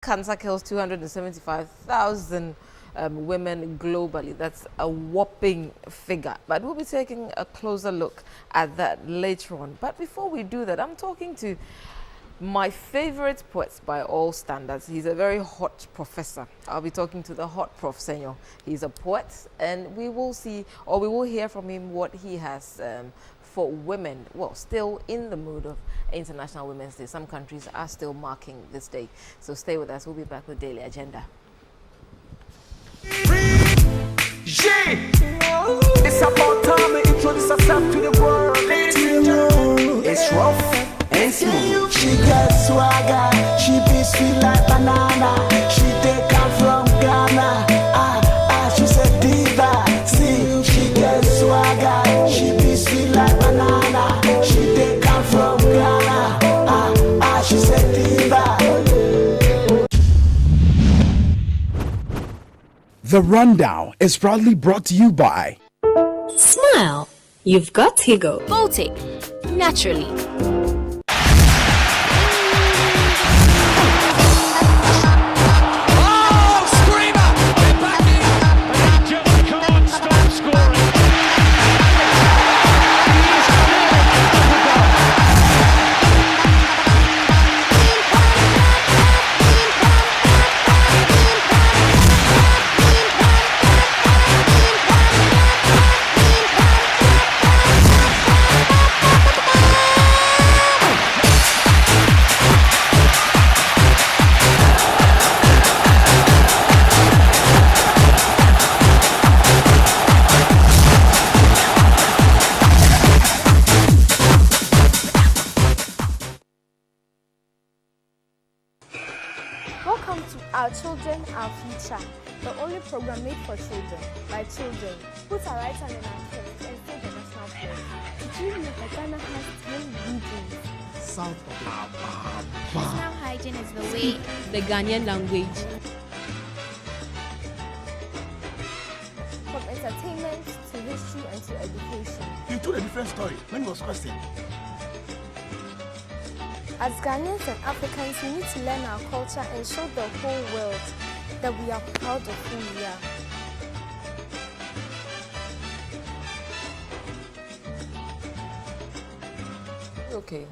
Cancer kills 275,000 women globally. That's a whopping figure. But we'll be taking a closer look at that later on. But before we do that, I'm talking to my favorite poet by all standards. He's a very hot professor. I'll be talking to the hot Prof. Senyo. He's a poet, and we will see, or we will hear from him what he has for women. Well, still in the mood of International Women's Day. Some countries are still marking this day. So stay with us. We'll be back with Daily Agenda. It's about time to introduce herself to the world. It's rough and smooth. She gets swagger, she be sweet like banana. She take come from Ghana. She's a diva. See, she gets swagger, she be sweet like banana. She take come from Ghana. She's a diva. The Rundown is proudly brought to you by Smile. You've got Tigo. Baltic. Naturally. Welcome to Our Children, Our Future, the only program made for children, by children. Put a right hand in our chest and say the national pledge. Did you know that Ghana has 10 regions? South Personal hygiene is the way. The Ghanaian language. From entertainment to history and to education. You told a different story when you was question. As Ghanaians and Africans, we need to learn our culture and show the whole world that we are proud of who we are. Okay.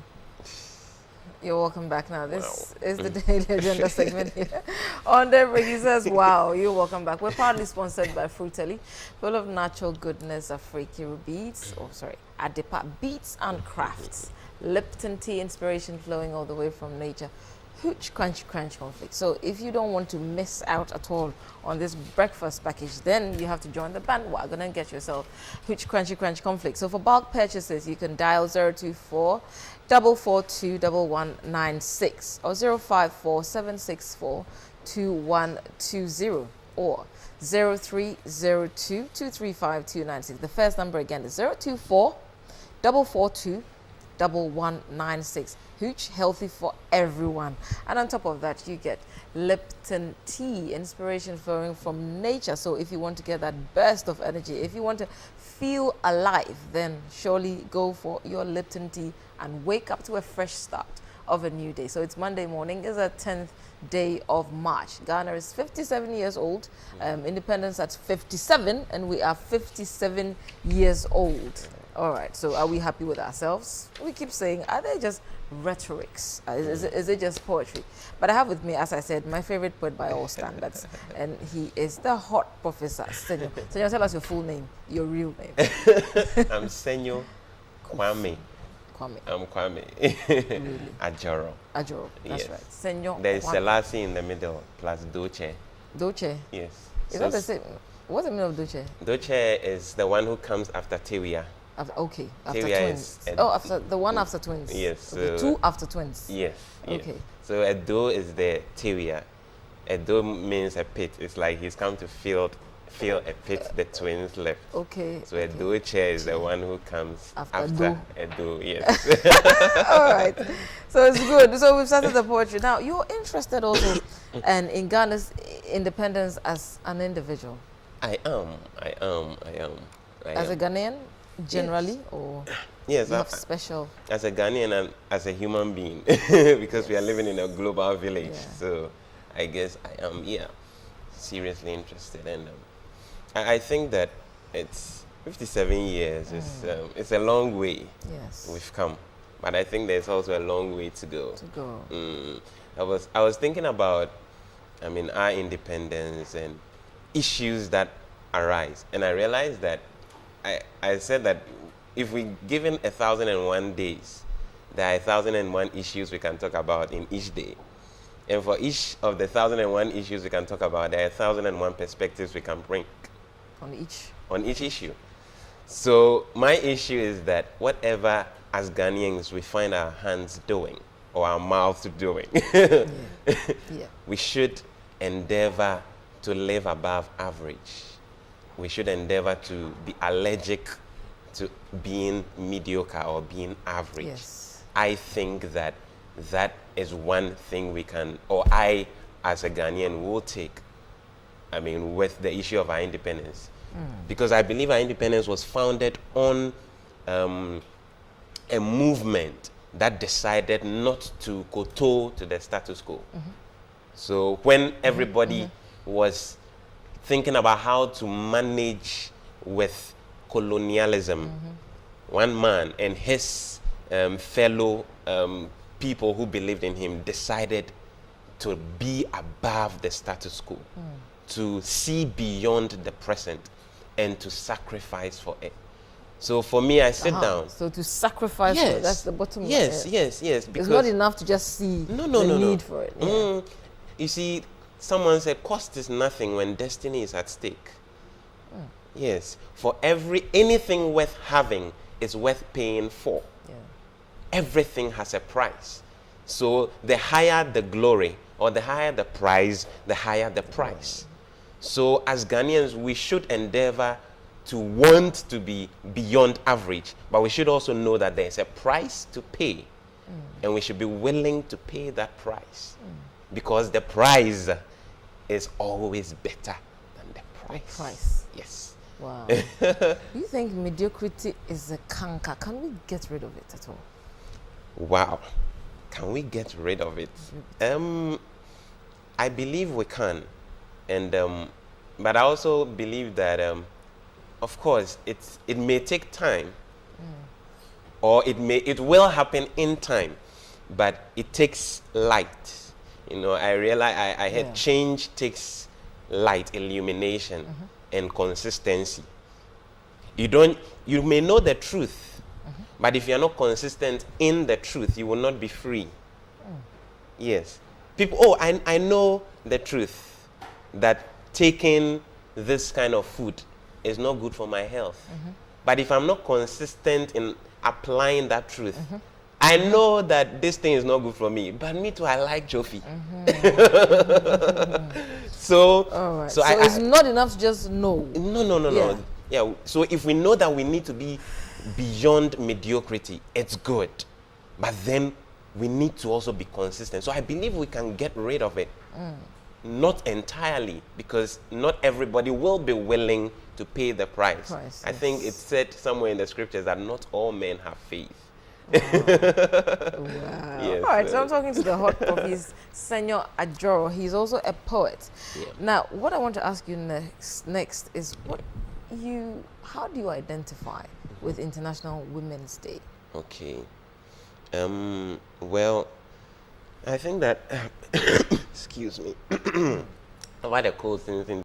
You're welcome back now. This is the Daily Agenda segment here. On the break, he says, wow, you're welcome back. We're proudly sponsored by Fruitelli, full of natural goodness, Afrikiru beats, Adepa beats and crafts. Lipton tea, inspiration flowing all the way from nature. Huge crunch conflict. So if you don't want to miss out at all on this breakfast package, then you have to join the bandwagon and get yourself Huge crunch conflict. So for bulk purchases, you can dial 024 442 1196 or 054 764 2120 or 0302 235 296. The first number again is 024 442 1196. Huge, healthy for everyone. And on top of that, you get Lipton tea, inspiration flowing from nature. So if you want to get that burst of energy, if you want to feel alive, then surely go for your Lipton tea and wake up to a fresh start of a new day. So it's Monday morning, it's the 10th day of March. Ghana is 57 years old, independence at 57, and we are 57 years old. All right, so are we happy with ourselves? We keep saying, are they just rhetorics? Is it just poetry? But I have with me, as I said, my favorite poet by all standards, and he is the hot Professor Senyo. Senyo, tell us your full name, your real name. I'm Senyo Kwame. Kwame. I'm Kwame. Really? Ajoro. Ajoro, that's Yes. right. Senyo There is Kwame. Selassie in the middle, plus Doche. Doche. Yes. Is that the same? What's the meaning of Doche? Doche is the one who comes after Tewia. Okay, after Tewia twins. is After the one after twins. Yes. Okay, So two after twins. Yes. Yes. Okay. So Edo is the Tewia. Edo means a pit. It's like he's come to fill a pit the twins left. Okay. So Edoche is the one who comes After Edo. Yes. All right. So it's good. So we've started the poetry. Now, you're interested also in Ghana's independence as an individual. I am. As a Ghanaian, generally, Yes. or Yes, you have special? as a Ghanaian and as a human being, because we are living in a global village. Yeah. So I guess I am seriously interested. And I think that it's 57 years. It's a long way Yes. we've come, but I think there's also a long way to go. To go. I was thinking about, our independence and issues that arise, and I realized that I said that if we given 1,001 days, there are 1,001 issues we can talk about in each day, and for each of the 1,001 issues we can talk about, there are 1,001 perspectives we can bring On each. issue. So my issue is that whatever as Ghanaians we find our hands doing or our mouths doing, we should endeavor to live above average. We should endeavor to be allergic to being mediocre or being average. Yes. I think that is one thing we can, or I as a Ghanaian will take, with the issue of our independence. Because I believe our independence was founded on a movement that decided not to kowtow to the status quo. So when everybody was thinking about how to manage with colonialism, one man and his fellow people who believed in him decided to be above the status quo, to see beyond the present and to sacrifice for it. So for me, I sit down. So to sacrifice for it, that's the bottom line. Yes. It's Because not enough to just see the need for it. Yeah. You see, someone said cost is nothing when destiny is at stake. Yes. For anything worth having is worth paying for. Yeah. Everything has a price. So the higher the glory or the higher the prize, the higher the price. So as Ghanaians, we should endeavor to want to be beyond average, but we should also know that there's a price to pay, and we should be willing to pay that price, because the price is always better than the price. Yes. Wow. Do you think mediocrity is a canker? Can we get rid of it at all? Wow. Can we get rid of it? I believe we can, and but I also believe that of course it may take time, or it will happen in time, but it takes light. I realize I had change takes light, illumination, and consistency. You may know the truth, but if you're not consistent in the truth, you will not be free. Yes. People, I know the truth that taking this kind of food is not good for my health. But if I'm not consistent in applying that truth, I know that this thing is not good for me, but me too, I like Jofi. So, all right. so it's not enough to just know. No. Yeah. So if we know that we need to be beyond mediocrity, it's good. But then we need to also be consistent. So I believe we can get rid of it. Not entirely, because not everybody will be willing to pay the price. I think it's said somewhere in the scriptures that not all men have faith. Wow. Yes, all right, so I'm talking to the hot coffees, Senor Adjoro. He's also a poet. Now, what I want to ask you next is how do you identify with International Women's Day? Okay. Well, I think that excuse me. I've had a cold since